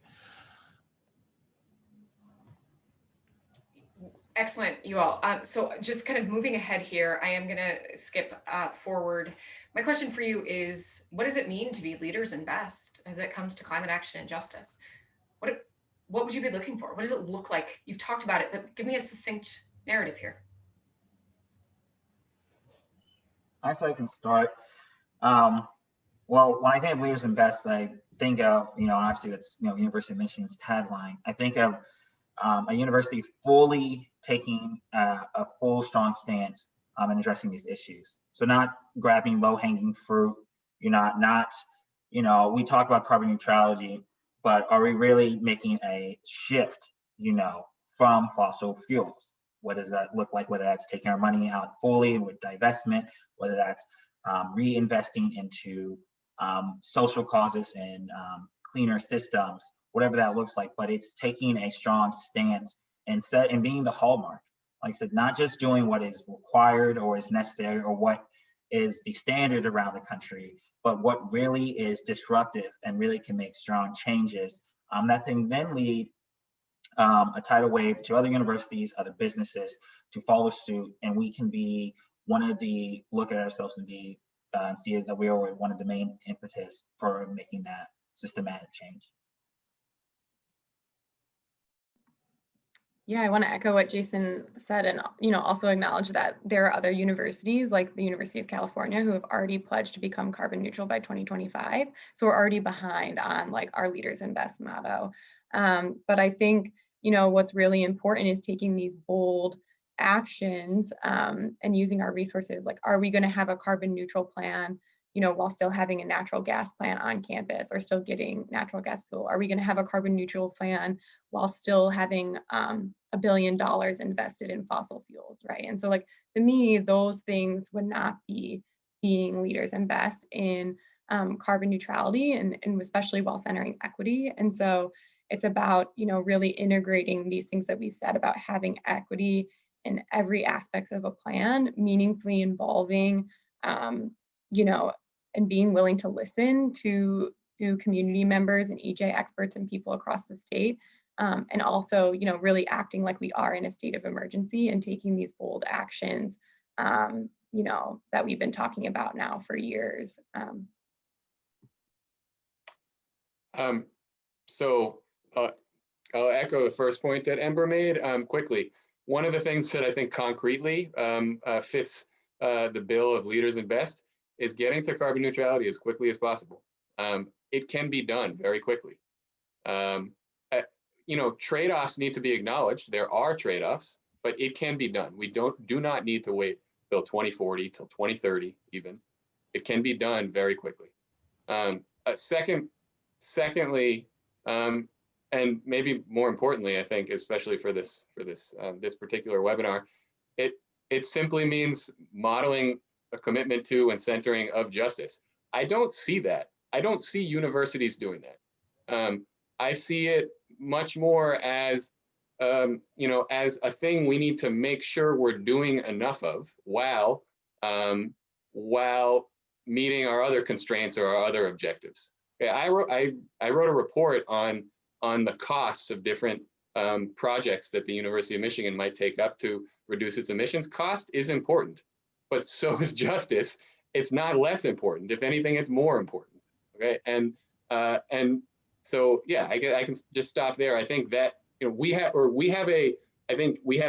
Excellent, you all. So just kind of moving ahead here, I am going to skip forward. My question for you is, what does it mean to be leaders in best as it comes to climate action and justice? What would you be looking for? What does it look like? You've talked about it, but give me a succinct narrative here. I so I can start. Well, when I think of leaders in best, I think of, you know, obviously it's, you know, University of Michigan's tagline. I think of a university fully taking a full, strong stance in addressing these issues. So not grabbing low-hanging fruit. You're not, you know, we talk about carbon neutrality, but are we really making a shift, you know, from fossil fuels? What does that look like? Whether that's taking our money out fully with divestment, whether that's reinvesting into social causes and cleaner systems, whatever that looks like, but it's taking a strong stance and being the hallmark. Like I said, not just doing what is required or is necessary or what is the standard around the country, but what really is disruptive and really can make strong changes that can then lead a tidal wave to other universities, other businesses to follow suit. And we can be look at ourselves and be, see that we are one of the main impetus for making that systematic change. Yeah, I want to echo what Jason said and, you know, also acknowledge that there are other universities like the University of California who have already pledged to become carbon neutral by 2025. So we're already behind on like our Leaders in Best motto. But I think, you know, what's really important is taking these bold actions and using our resources. Like, are we going to have a carbon neutral plan, you know, while still having a natural gas plant on campus or still getting natural gas fuel? Are we going to have a carbon neutral plan while still having $1 billion invested in fossil fuels, right? And so like, to me, those things would not be being leaders in best in carbon neutrality and especially while centering equity. And so it's about, you know, really integrating these things that we've said about having equity in every aspect of a plan, meaningfully involving, you know, and being willing to listen to community members and EJ experts and people across the state. And also, you know, really acting like we are in a state of emergency and taking these bold actions, you know, that we've been talking about now for years. So I'll echo the first point that Ember made quickly. One of the things that I think concretely fits the bill of Leaders in Best is getting to carbon neutrality as quickly as possible. It can be done very quickly. You know, trade-offs need to be acknowledged. There are trade-offs, but it can be done. We do not need to wait till 2040, till 2030 even. It can be done very quickly. Secondly, and maybe more importantly, I think, especially for this particular webinar, it simply means modeling a commitment to and centering of justice. I don't see that. I don't see universities doing that. I see it much more as, you know, as a thing we need to make sure we're doing enough of while meeting our other constraints or our other objectives. Okay, I wrote a report on the costs of different projects that the University of Michigan might take up to reduce its emissions. Cost is important, but so is justice. It's not less important. If anything, it's more important. Okay, and so yeah, I can just stop there. I think that, you know, we have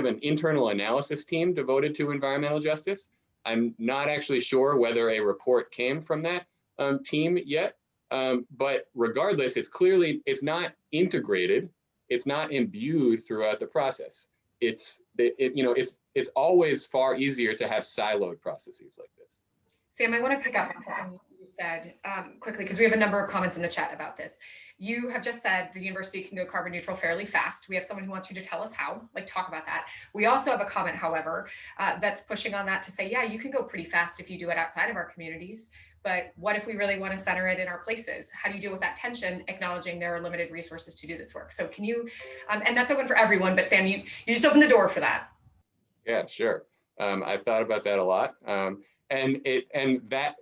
an internal analysis team devoted to environmental justice. I'm not actually sure whether a report came from that team yet, but regardless, it's not integrated. It's not imbued throughout the process. It's always far easier to have siloed processes like this. Sam, I want to pick up on something you said quickly, because we have a number of comments in the chat about this. You have just said the university can go carbon neutral fairly fast. We have someone who wants you to tell us how, like talk about that. We also have a comment, however, that's pushing on that to say, yeah, you can go pretty fast if you do it outside of our communities. But what if we really want to center it in our places? How do you deal with that tension, acknowledging there are limited resources to do this work? So can you, and that's open for everyone, but Sam, you just opened the door for that. Yeah, sure. I've thought about that a lot. And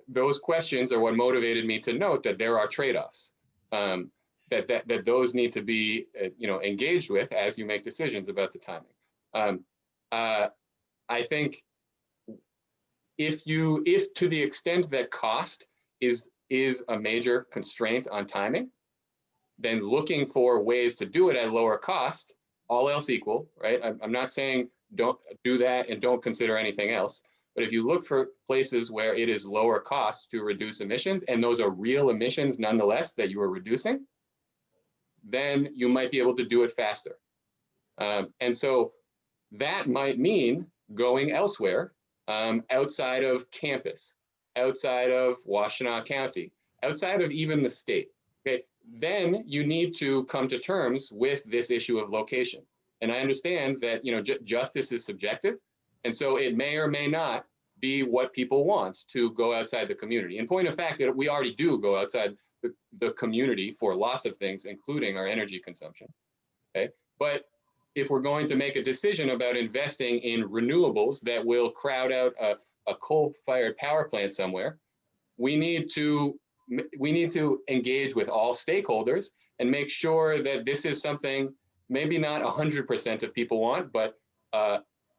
those questions are what motivated me to note that there are trade-offs, that those need to be engaged with as you make decisions about the timing. I think if to the extent that cost is a major constraint on timing, then looking for ways to do it at lower cost, all else equal, right? I'm not saying don't do that and don't consider anything else. But if you look for places where it is lower cost to reduce emissions, and those are real emissions nonetheless that you are reducing, then you might be able to do it faster. And so that might mean going elsewhere, outside of campus, outside of Washtenaw County, outside of even the state. Okay, then you need to come to terms with this issue of location. And I understand that justice is subjective. And so it may or may not be what people want to go outside the community. In point of fact, that we already do go outside the community for lots of things, including our energy consumption. Okay, but if we're going to make a decision about investing in renewables that will crowd out a coal-fired power plant somewhere, we need to engage with all stakeholders and make sure that this is something maybe not 100% of people want, but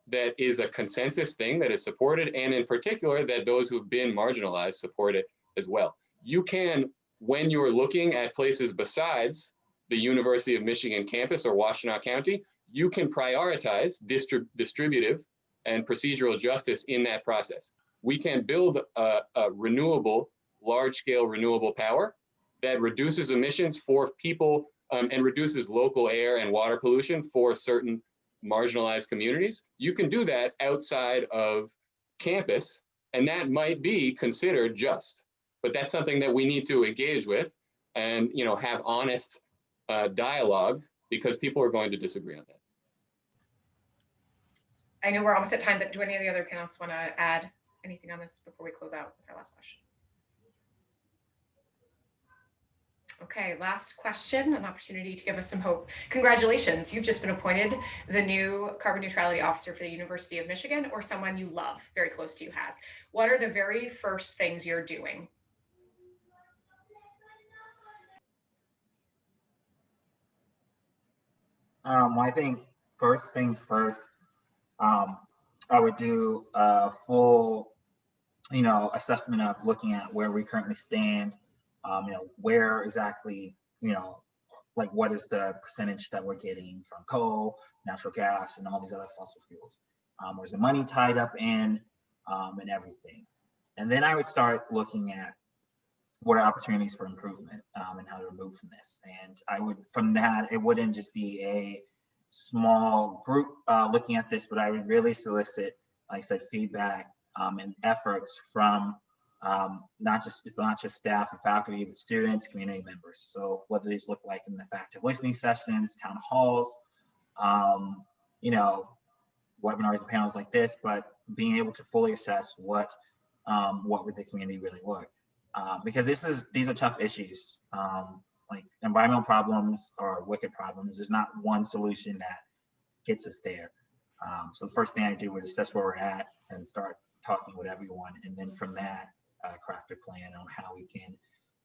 that is a consensus thing that is supported, and in particular that those who've been marginalized support it as well. You can, when you're looking at places besides the University of Michigan campus or Washtenaw County, you can prioritize distributive and procedural justice in that process. We can build a renewable, large-scale renewable power that reduces emissions for people and reduces local air and water pollution for certain marginalized communities. You can do that outside of campus, and that might be considered just. But that's something that we need to engage with and have honest dialogue, because people are going to disagree on that. I know we're almost at time, but do any of the other panelists want to add anything on this before we close out with our last question? Okay, last question, an opportunity to give us some hope. Congratulations, you've just been appointed the new carbon neutrality officer for the University of Michigan, or someone you love very close to you has. What are the very first things you're doing? I think first things first, I would do a full, assessment of looking at where we currently stand, where exactly, like what is the percentage that we're getting from coal, natural gas, and all these other fossil fuels. Where's the money tied up in, and everything. And then I would start looking at what are opportunities for improvement and how to remove from this. And I would, from that, it wouldn't just be a small group looking at this, but I would really solicit, like I said, feedback and efforts from not just staff and faculty, but students, community members. So whether these look like in the active listening sessions, town halls, you know, webinars and panels like this, but being able to fully assess what would the community really look. Because these are tough issues. Like environmental problems are wicked problems. There's not one solution that gets us there. So the first thing I do is assess where we're at and start talking with everyone. And then from that, craft a plan on how we can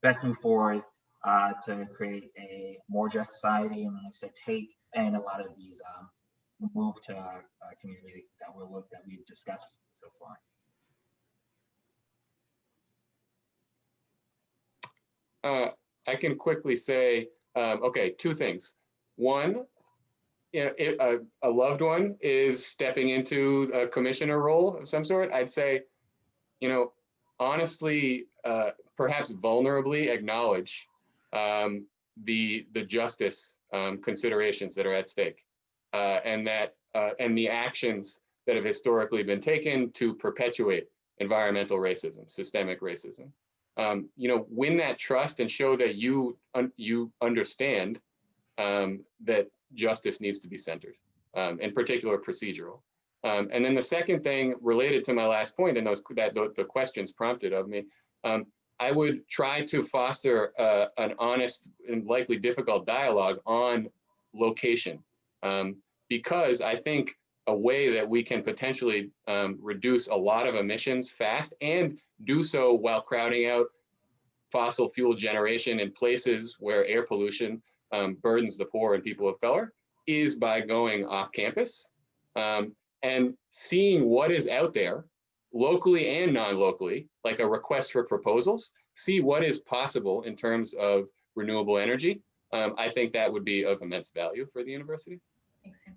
best move forward to create a more just society. And like I said, take in a lot of these move to a community that we've discussed so far. I can quickly say, okay, two things. One, you know, a loved one is stepping into a commissioner role of some sort. I'd say, you know, honestly, perhaps vulnerably acknowledge the justice considerations that are at stake, and the actions that have historically been taken to perpetuate environmental racism, systemic racism. You know, win that trust and show that you understand that justice needs to be centered, in particular procedural. And then the second thing related to my last point and the questions prompted of me, I would try to foster an honest and likely difficult dialogue on location, because I think a way that we can potentially reduce a lot of emissions fast and do so while crowding out fossil fuel generation in places where air pollution burdens the poor and people of color is by going off campus and seeing what is out there locally and non-locally, like a request for proposals, see what is possible in terms of renewable energy. I think that would be of immense value for the university. Thanks, Sam.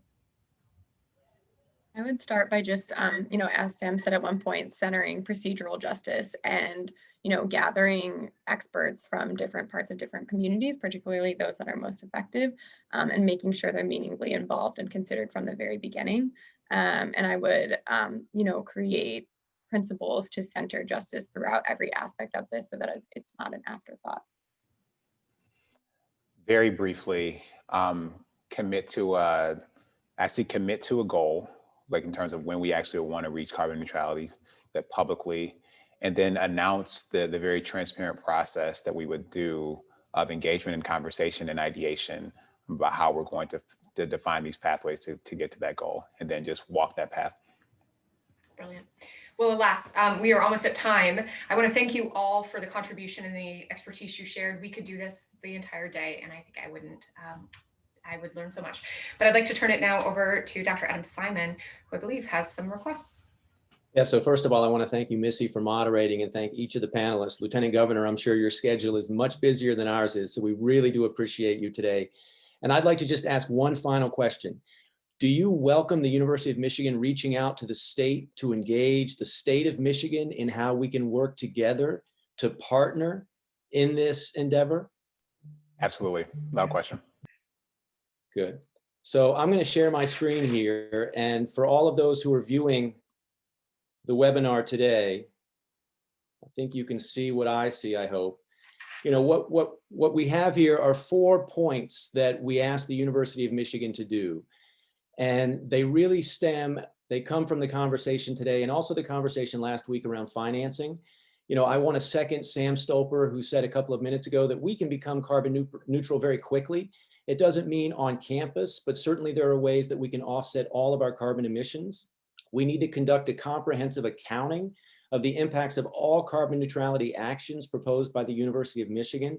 I would start by just, you know, as Sam said at one point, centering procedural justice and, you know, gathering experts from different parts of different communities, particularly those that are most effective, and making sure they're meaningfully involved and considered from the very beginning. And I would, you know, create principles to center justice throughout every aspect of this so that it's not an afterthought. Very briefly, commit to a goal, like in terms of when we actually want to reach carbon neutrality, that publicly, and then announce the very transparent process that we would do of engagement and conversation and ideation about how we're going to define these pathways to get to that goal, and then just walk that path. Brilliant. Well, alas, we are almost at time. I want to thank you all for the contribution and the expertise you shared. We could do this the entire day, and I think I would learn so much. But I'd like to turn it now over to Dr. Adam Simon, who I believe has some requests. Yeah, so first of all, I want to thank you, Missy, for moderating, and thank each of the panelists. Lieutenant Governor, I'm sure your schedule is much busier than ours is, so we really do appreciate you today. And I'd like to just ask one final question. Do you welcome the University of Michigan reaching out to the state to engage the state of Michigan in how we can work together to partner in this endeavor? Absolutely, no question. Good. So I'm going to share my screen here. And for all of those who are viewing the webinar today, I think you can see what I see, I hope. You know, what we have here are 4 points that we asked the University of Michigan to do. And they really they come from the conversation today and also the conversation last week around financing. You know, I want to second Sam Stolper, who said a couple of minutes ago that we can become carbon neutral very quickly. It doesn't mean on campus, but certainly there are ways that we can offset all of our carbon emissions. We need to conduct a comprehensive accounting of the impacts of all carbon neutrality actions proposed by the University of Michigan.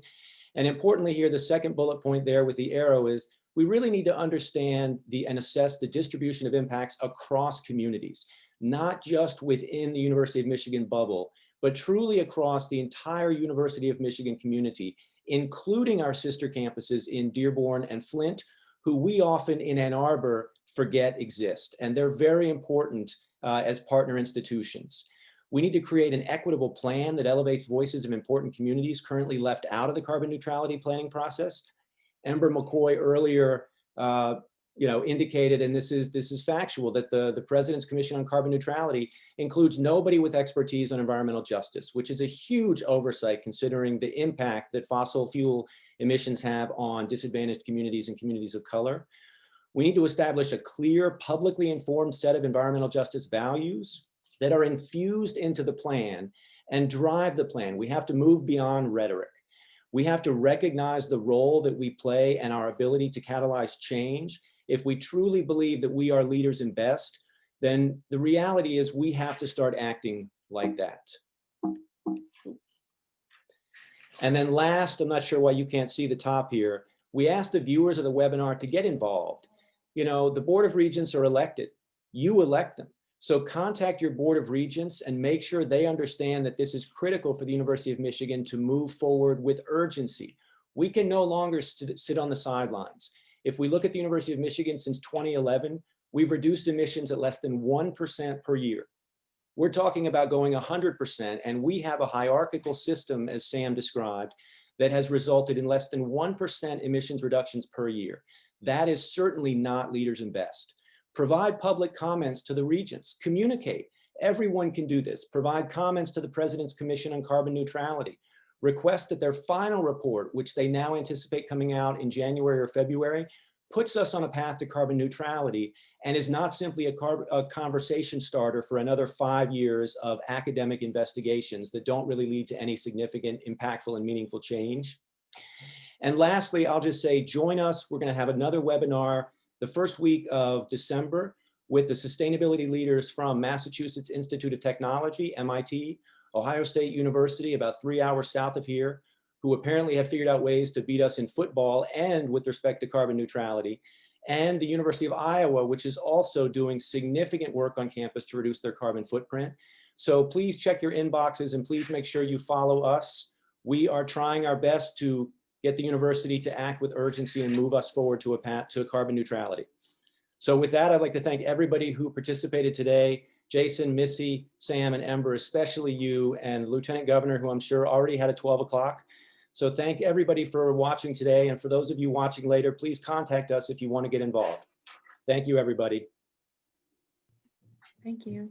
And importantly here, the second bullet point there with the arrow is we really need to understand and assess the distribution of impacts across communities, not just within the University of Michigan bubble, but truly across the entire University of Michigan community, including our sister campuses in Dearborn and Flint, who we often in Ann Arbor forget exist. And they're very important as partner institutions. We need to create an equitable plan that elevates voices of important communities currently left out of the carbon neutrality planning process. Ember Mccoy earlier indicated, and this is factual, that the President's Commission on Carbon Neutrality includes nobody with expertise on environmental justice, which is a huge oversight considering the impact that fossil fuel emissions have on disadvantaged communities and communities of color. We need to establish a clear, publicly informed set of environmental justice values that are infused into the plan and drive the plan. We have to move beyond rhetoric. We have to recognize the role that we play and our ability to catalyze change. If we truly believe that we are leaders in best, then the reality is we have to start acting like that. And then last, I'm not sure why you can't see the top here, we asked the viewers of the webinar to get involved. You know, the Board of Regents are elected. You elect them. So contact your Board of Regents and make sure they understand that this is critical for the University of Michigan to move forward with urgency. We can no longer sit on the sidelines. If we look at the University of Michigan since 2011, we've reduced emissions at less than 1% per year. We're talking about going 100%, and we have a hierarchical system, as Sam described, that has resulted in less than 1% emissions reductions per year. That is certainly not leaders in best. Provide public comments to the regents, communicate. Everyone can do this. Provide comments to the President's Commission on Carbon Neutrality. Request that their final report, which they now anticipate coming out in January or February, puts us on a path to carbon neutrality and is not simply a conversation starter for another 5 years of academic investigations that don't really lead to any significant, impactful, and meaningful change. And lastly, I'll just say, join us. We're going to have another webinar the first week of December with the sustainability leaders from Massachusetts Institute of Technology, MIT, Ohio State University, about 3 hours south of here, who apparently have figured out ways to beat us in football and with respect to carbon neutrality, and the University of Iowa, which is also doing significant work on campus to reduce their carbon footprint. So please check your inboxes and please make sure you follow us. We are trying our best to get the university to act with urgency and move us forward to a path to carbon neutrality. So with that, I'd like to thank everybody who participated today. Jason, Missy, Sam, and Ember, especially you, and Lieutenant Governor, who I'm sure already had a 12 o'clock. So thank everybody for watching today. And for those of you watching later, please contact us if you want to get involved. Thank you, everybody. Thank you.